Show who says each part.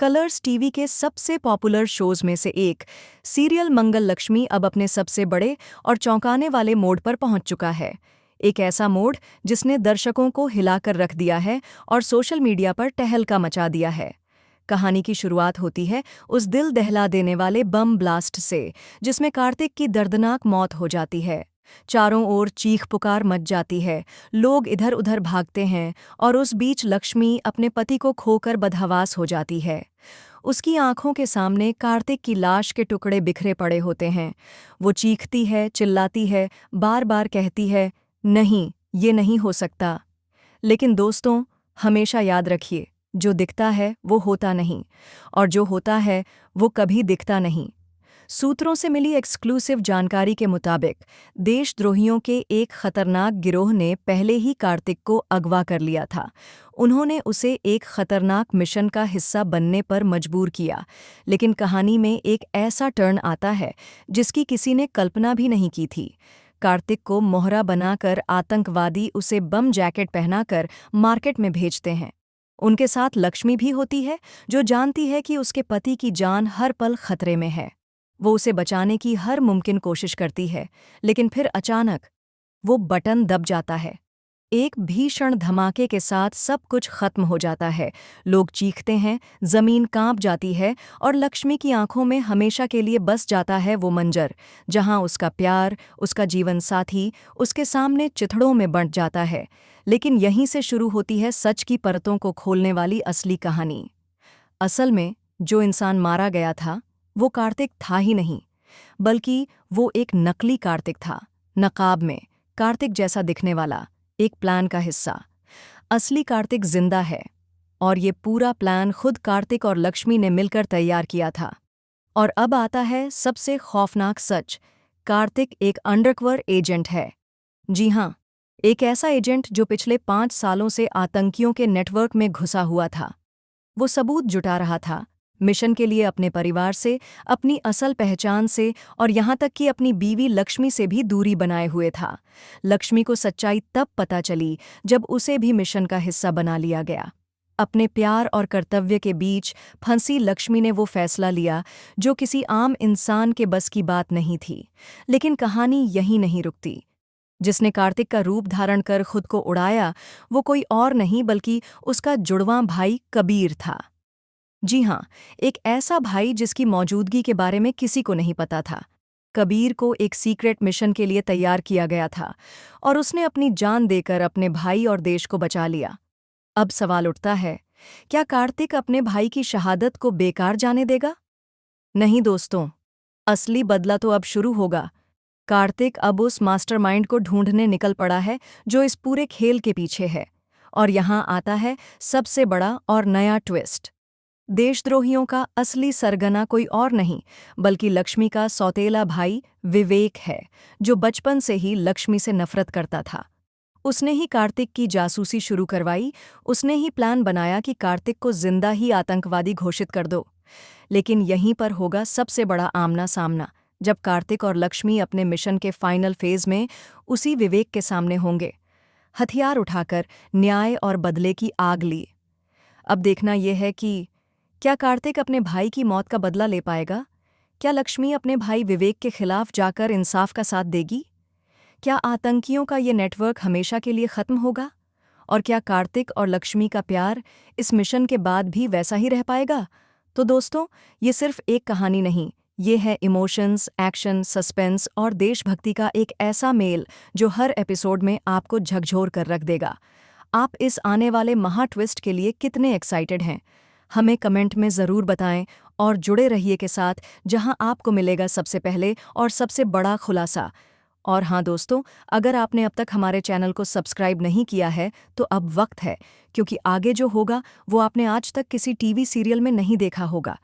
Speaker 1: Colors TV के सबसे popular shows में से एक सीरियल मंगल लक्ष्मी अब अपने सबसे बड़े और चौंकाने वाले मोड़ पर पहुंच चुका है। एक ऐसा मोड़ जिसने दर्शकों को हिलाकर रख दिया है और सोशल मीडिया पर तहलका मचा दिया है। कहानी की शुरुआत होती है उस दिल दहला देने वाले बम ब्लास्ट से, जिसमें कार्तिक की दर्दनाक मौत हो जाती है। चारों ओर चीख पुकार मच जाती है, लोग इधर उधर भागते हैं और उस बीच लक्ष्मी अपने पति को खोकर बदहवास हो जाती है। उसकी आंखों के सामने कार्तिक की लाश के टुकड़े बिखरे पड़े होते हैं। वो चीखती है, चिल्लाती है, बार बार कहती है, नहीं, ये नहीं हो सकता। लेकिन दोस्तों, हमेशा याद रखिए, जो दिखता है वो होता नहीं, और जो होता है वो कभी दिखता नहीं। सूत्रों से मिली एक्सक्लूसिव जानकारी के मुताबिक देशद्रोहियों के एक खतरनाक गिरोह ने पहले ही कार्तिक को अगवा कर लिया था। उन्होंने उसे एक खतरनाक मिशन का हिस्सा बनने पर मजबूर किया, लेकिन कहानी में एक ऐसा टर्न आता है जिसकी किसी ने कल्पना भी नहीं की थी। कार्तिक को मोहरा बनाकर आतंकवादी उसे बम जैकेट पहनाकर मार्केट में भेजते हैं। उनके साथ लक्ष्मी भी होती है, जो जानती है कि उसके पति की जान हर पल खतरे में है। वो उसे बचाने की हर मुमकिन कोशिश करती है, लेकिन फिर अचानक वो बटन दब जाता है। एक भीषण धमाके के साथ सब कुछ खत्म हो जाता है। लोग चीखते हैं, जमीन कांप जाती है और लक्ष्मी की आंखों में हमेशा के लिए बस जाता है वो मंजर, जहां उसका प्यार, उसका जीवन साथी उसके सामने चिथड़ों में बंट जाता है। लेकिन यहीं से शुरू होती है सच की परतों को खोलने वाली असली कहानी। असल में जो इंसान मारा गया था वो कार्तिक था ही नहीं, बल्कि वो एक नकली कार्तिक था, नकाब में कार्तिक जैसा दिखने वाला, एक प्लान का हिस्सा। असली कार्तिक जिंदा है, और ये पूरा प्लान खुद कार्तिक और लक्ष्मी ने मिलकर तैयार किया था। और अब आता है सबसे खौफनाक सच, कार्तिक एक अंडरकवर एजेंट है। जी हाँ, एक ऐसा एजेंट जो पिछले 5 सालों से आतंकियों के नेटवर्क में घुसा हुआ था। वो सबूत जुटा रहा था, मिशन के लिए अपने परिवार से, अपनी असल पहचान से, और यहाँ तक कि अपनी बीवी लक्ष्मी से भी दूरी बनाए हुए था। लक्ष्मी को सच्चाई तब पता चली जब उसे भी मिशन का हिस्सा बना लिया गया। अपने प्यार और कर्तव्य के बीच फंसी लक्ष्मी ने वो फैसला लिया जो किसी आम इंसान के बस की बात नहीं थी। लेकिन कहानी यहीं नहीं रुकती। जिसने कार्तिक का रूप धारण कर खुद को उड़ाया, वो कोई और नहीं बल्कि उसका जुड़वां भाई कबीर था। जी हाँ, एक ऐसा भाई जिसकी मौजूदगी के बारे में किसी को नहीं पता था। कबीर को एक सीक्रेट मिशन के लिए तैयार किया गया था, और उसने अपनी जान देकर अपने भाई और देश को बचा लिया। अब सवाल उठता है, क्या कार्तिक अपने भाई की शहादत को बेकार जाने देगा? नहीं दोस्तों, असली बदला तो अब शुरू होगा। कार्तिक अब उस मास्टरमाइंड को ढूंढने निकल पड़ा है जो इस पूरे खेल के पीछे है। और यहाँ आता है सबसे बड़ा और नया ट्विस्ट। देशद्रोहियों का असली सरगना कोई और नहीं, बल्कि लक्ष्मी का सौतेला भाई विवेक है, जो बचपन से ही लक्ष्मी से नफरत करता था। उसने ही कार्तिक की जासूसी शुरू करवाई, उसने ही प्लान बनाया कि कार्तिक को जिंदा ही आतंकवादी घोषित कर दो। लेकिन यहीं पर होगा सबसे बड़ा आमना सामना, जब कार्तिक और लक्ष्मी अपने मिशन के फाइनल फेज में उसी विवेक के सामने होंगे, हथियार उठाकर न्याय और बदले की आग लिए। अब देखना यह है कि क्या कार्तिक अपने भाई की मौत का बदला ले पाएगा? क्या लक्ष्मी अपने भाई विवेक के खिलाफ जाकर इंसाफ का साथ देगी? क्या आतंकियों का ये नेटवर्क हमेशा के लिए खत्म होगा? और क्या कार्तिक और लक्ष्मी का प्यार इस मिशन के बाद भी वैसा ही रह पाएगा? तो दोस्तों, ये सिर्फ एक कहानी नहीं, ये है इमोशंस, एक्शन, सस्पेंस और देशभक्ति का एक ऐसा मेल जो हर एपिसोड में आपको झकझोर कर रख देगा। आप इस आने वाले महा ट्विस्ट के लिए कितने एक्साइटेड हैं? हमें कमेंट में ज़रूर बताएं, और जुड़े रहिए के साथ, जहां आपको मिलेगा सबसे पहले और सबसे बड़ा खुलासा। और हाँ दोस्तों, अगर आपने अब तक हमारे चैनल को सब्सक्राइब नहीं किया है तो अब वक्त है, क्योंकि आगे जो होगा वो आपने आज तक किसी टीवी सीरियल में नहीं देखा होगा।